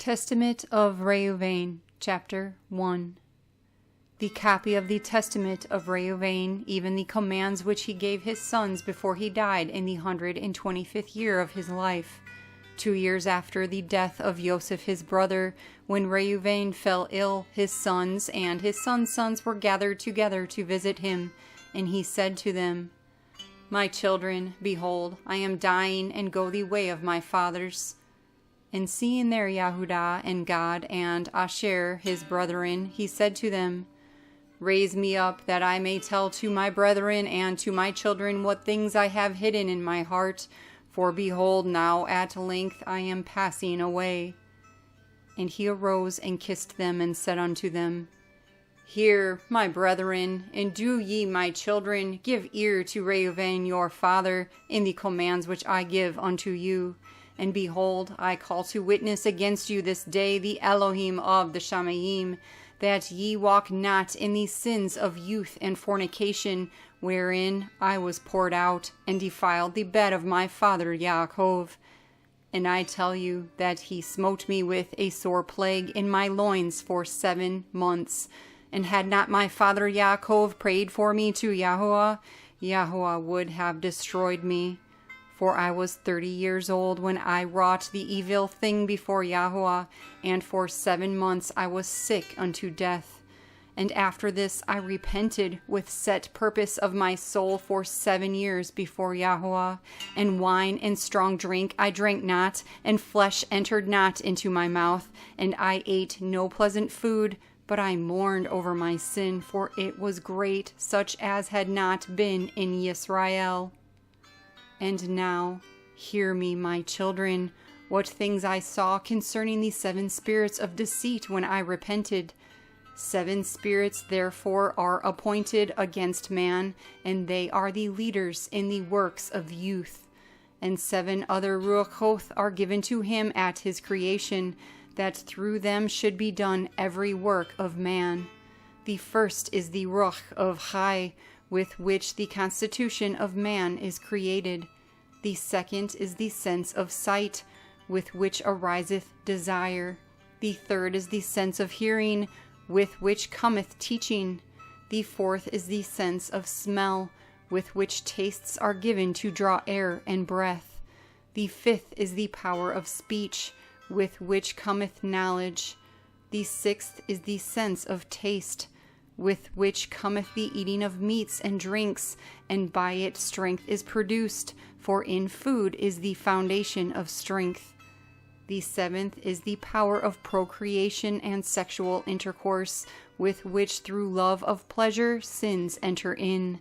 Testament of Reuben, Chapter 1. The copy of the Testament of Reuben, even the commands which he gave his sons before he died in the 125th year of his life, 2 years after the death of Joseph his brother, when Reuben fell ill, his sons and his sons' sons were gathered together to visit him, and he said to them, My children, behold, I am dying, and go the way of my fathers. And seeing there Yehuda and Gad and Asher his brethren, he said to them, Raise me up, that I may tell to my brethren and to my children what things I have hidden in my heart, for behold, now at length I am passing away. And he arose and kissed them, and said unto them, Hear, my brethren, and do ye, my children, give ear to Reuben your father in the commands which I give unto you. And behold, I call to witness against you this day the Elohim of the Shamayim, that ye walk not in the sins of youth and fornication, wherein I was poured out, and defiled the bed of my father Yaakov. And I tell you that he smote me with a sore plague in my loins for 7 months. And had not my father Yaakov prayed for me to Yahweh, Yahweh would have destroyed me. For I was 30 years old when I wrought the evil thing before Yahweh, and for 7 months I was sick unto death. And after this I repented with set purpose of my soul for 7 years before Yahweh, and wine and strong drink I drank not, and flesh entered not into my mouth, and I ate no pleasant food, but I mourned over my sin, for it was great, such as had not been in Yisrael. And now, hear me, my children, what things I saw concerning the 7 spirits of deceit when I repented. 7 spirits therefore are appointed against man, and they are the leaders in the works of youth. And 7 other Ruach are given to him at his creation, that through them should be done every work of man. The first is the Ruah of Chai, with which the constitution of man is created. The second is the sense of sight, with which ariseth desire. The third is the sense of hearing, with which cometh teaching. The fourth is the sense of smell, with which tastes are given to draw air and breath. The fifth is the power of speech, with which cometh knowledge. The sixth is the sense of taste, with which cometh the eating of meats and drinks, and by it strength is produced, for in food is the foundation of strength. The seventh is the power of procreation and sexual intercourse, with which through love of pleasure sins enter in.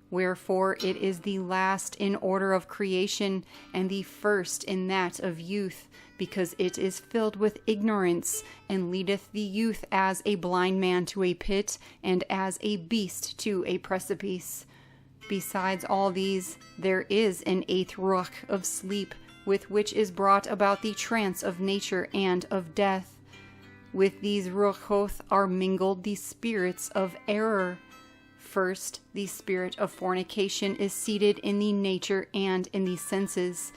Wherefore it is the last in order of creation, and the first in that of youth, because it is filled with ignorance, and leadeth the youth as a blind man to a pit, and as a beast to a precipice. Besides all these, there is an 8th Ruach of sleep, with which is brought about the trance of nature and of death. With these Ruachot are mingled the spirits of error. First, the spirit of fornication is seated in the nature and in the senses.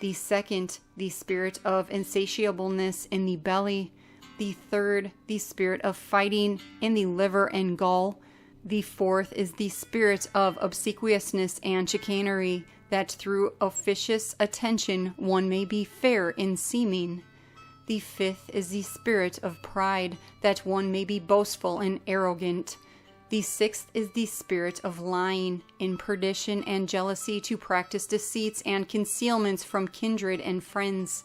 The second, the spirit of insatiableness in the belly. The third, the spirit of fighting in the liver and gall. The fourth is the spirit of obsequiousness and chicanery, that through officious attention one may be fair in seeming. The fifth is the spirit of pride, that one may be boastful and arrogant. The sixth is the spirit of lying, in perdition and jealousy, to practice deceits and concealments from kindred and friends.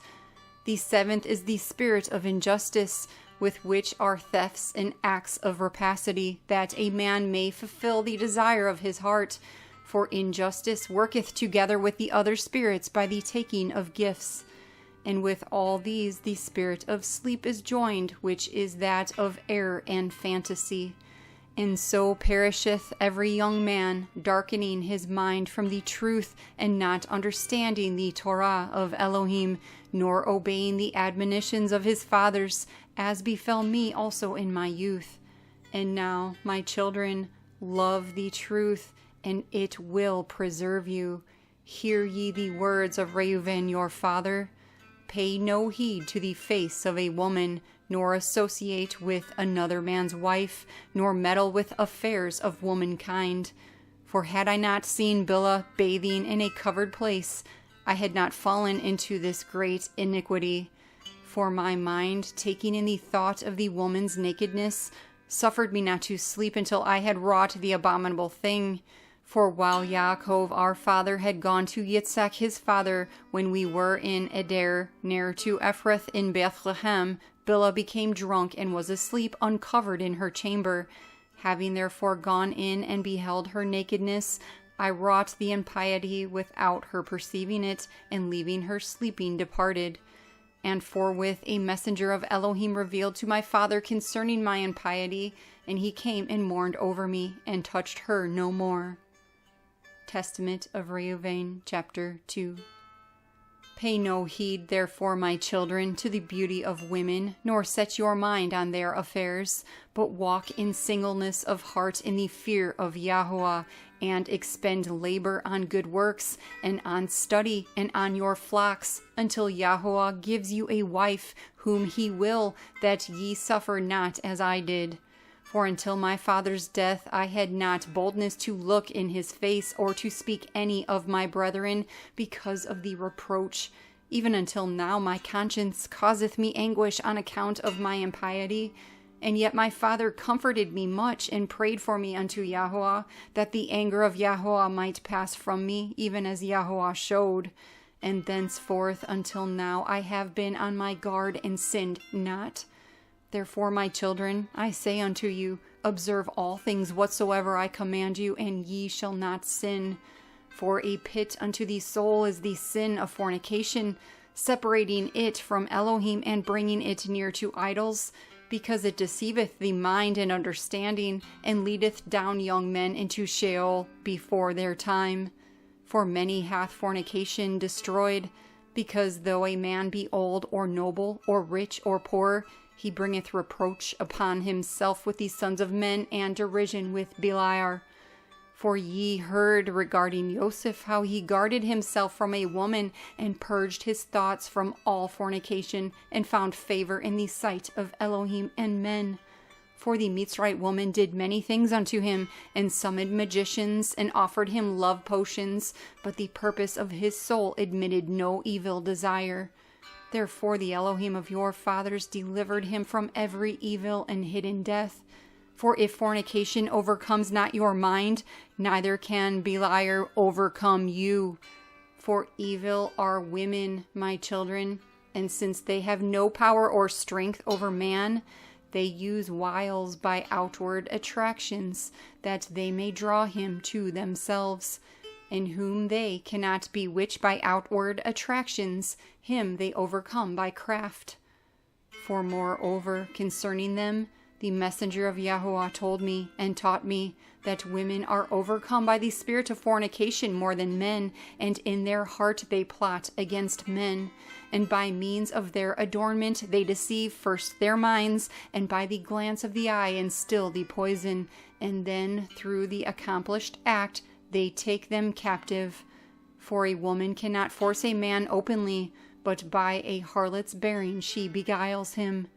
The seventh is the spirit of injustice, with which are thefts and acts of rapacity, that a man may fulfill the desire of his heart. For injustice worketh together with the other spirits by the taking of gifts. And with all these the spirit of sleep is joined, which is that of error and fantasy. And so perisheth every young man, darkening his mind from the truth, and not understanding the Torah of Elohim, nor obeying the admonitions of his fathers, as befell me also in my youth. And now, my children, love the truth, and it will preserve you. Hear ye the words of Reuben your father. pay no heed to the face of a woman, nor associate with another man's wife, nor meddle with affairs of womankind. For had I not seen Bilhah bathing in a covered place, I had not fallen into this great iniquity. For my mind, taking in the thought of the woman's nakedness, suffered me not to sleep until I had wrought the abominable thing. For while Yaakov our father had gone to Yitzhak his father, when we were in Eder, near to Ephrath in Bethlehem, Bilhah became drunk and was asleep uncovered in her chamber. Having therefore gone in and beheld her nakedness, I wrought the impiety without her perceiving it, and leaving her sleeping departed. And forthwith a messenger of Elohim revealed to my father concerning my impiety, and he came and mourned over me, and touched her no more. Testament of Reuben, chapter 2. Pay no heed, therefore, my children, to the beauty of women, nor set your mind on their affairs, but walk in singleness of heart in the fear of Yahweh, and expend labor on good works, and on study, and on your flocks, until Yahweh gives you a wife whom he will, that ye suffer not as I did. For until my father's death I had not boldness to look in his face, or to speak any of my brethren, because of the reproach. Even until now my conscience causeth me anguish on account of my impiety. And yet my father comforted me much, and prayed for me unto Yahweh, that the anger of Yahweh might pass from me, even as Yahweh showed. And thenceforth until now I have been on my guard, and sinned not. Therefore, my children, I say unto you, observe all things whatsoever I command you, and ye shall not sin. For a pit unto the soul is the sin of fornication, separating it from Elohim, and bringing it near to idols, because it deceiveth the mind and understanding, and leadeth down young men into Sheol before their time. For many hath fornication destroyed, because though a man be old, or noble, or rich, or poor, he bringeth reproach upon himself with the sons of men, and derision with Beliar. For ye heard regarding Joseph, how he guarded himself from a woman, and purged his thoughts from all fornication, and found favor in the sight of Elohim and men. For the Mitzrite woman did many things unto him, and summoned magicians, and offered him love potions, but the purpose of his soul admitted no evil desire. Therefore the Elohim of your fathers delivered him from every evil and hidden death. For if fornication overcomes not your mind, neither can Beliar overcome you. For evil are women, my children, and since they have no power or strength over man, they use wiles by outward attractions, that they may draw him to themselves. In whom they cannot bewitch by outward attractions, him they overcome by craft. For moreover, concerning them, the messenger of Yahweh told me and taught me that women are overcome by the spirit of fornication more than men, and in their heart they plot against men. And by means of their adornment they deceive first their minds, and by the glance of the eye instill the poison, and then through the accomplished act they take them captive. For a woman cannot force a man openly, but by a harlot's bearing she beguiles him.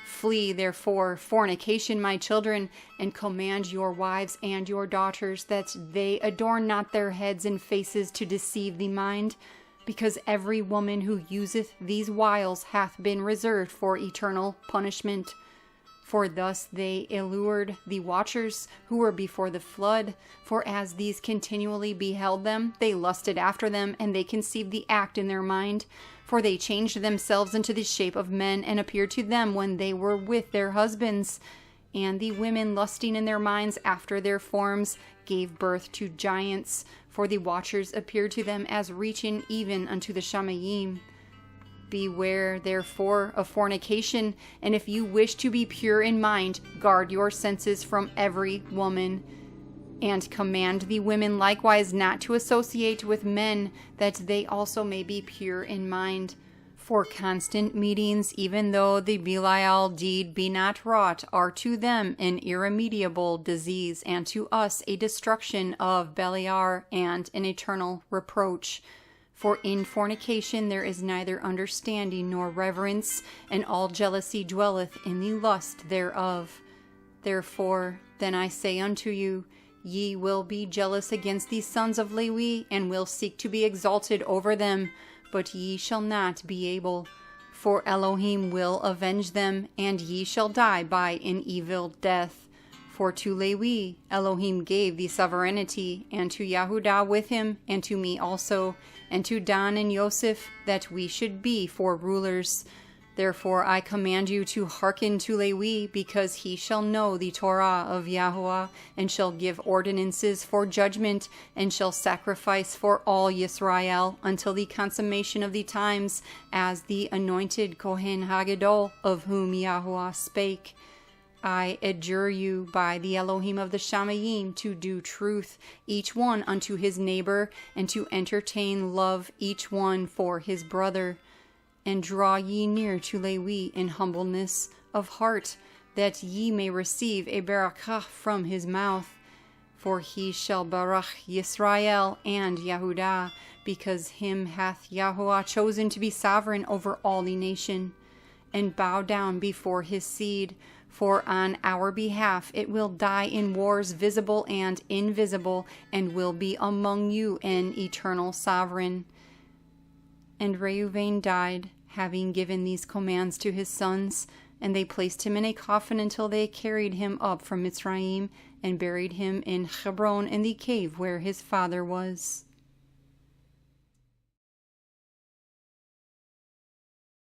Flee, therefore, fornication, my children, and command your wives and your daughters that they adorn not their heads and faces to deceive the mind, because every woman who useth these wiles hath been reserved for eternal punishment. For thus they allured the watchers who were before the flood. For as these continually beheld them, they lusted after them, and they conceived the act in their mind. For they changed themselves into the shape of men, and appeared to them when they were with their husbands. And the women, lusting in their minds after their forms, gave birth to giants. For the watchers appeared to them as reaching even unto the Shamayim. Beware, therefore, of fornication, and if you wish to be pure in mind, guard your senses from every woman. And command the women likewise not to associate with men, that they also may be pure in mind. For constant meetings, even though the Belial deed be not wrought, are to them an irremediable disease, and to us a destruction of Beliar and an eternal reproach. For in fornication there is neither understanding nor reverence, and all jealousy dwelleth in the lust thereof. Therefore then I say unto you, ye will be jealous against the sons of Levi, and will seek to be exalted over them, but ye shall not be able. For Elohim will avenge them, and ye shall die by an evil death. For to Levi Elohim gave the sovereignty, and to Yehudah with him, and to me also, and to Dan and Joseph, that we should be for rulers. Therefore I command you to hearken to Levi, because he shall know the Torah of Yahweh, and shall give ordinances for judgment, and shall sacrifice for all Yisrael until the consummation of the times, as the anointed Kohen Ha'Gadol, of whom Yahweh spake. I adjure you by the Elohim of the Shamayim to do truth, each one unto his neighbor, and to entertain love each one for his brother. And draw ye near to Levi in humbleness of heart, that ye may receive a berakah from his mouth. For he shall barach Yisrael and Yehudah, because him hath Yahweh chosen to be sovereign over all the nation. And bow down before his seed, for on our behalf it will die in wars visible and invisible, and will be among you an eternal sovereign. And Reuben died, having given these commands to his sons, and they placed him in a coffin until they carried him up from Mitzrayim, and buried him in Hebron in the cave where his father was.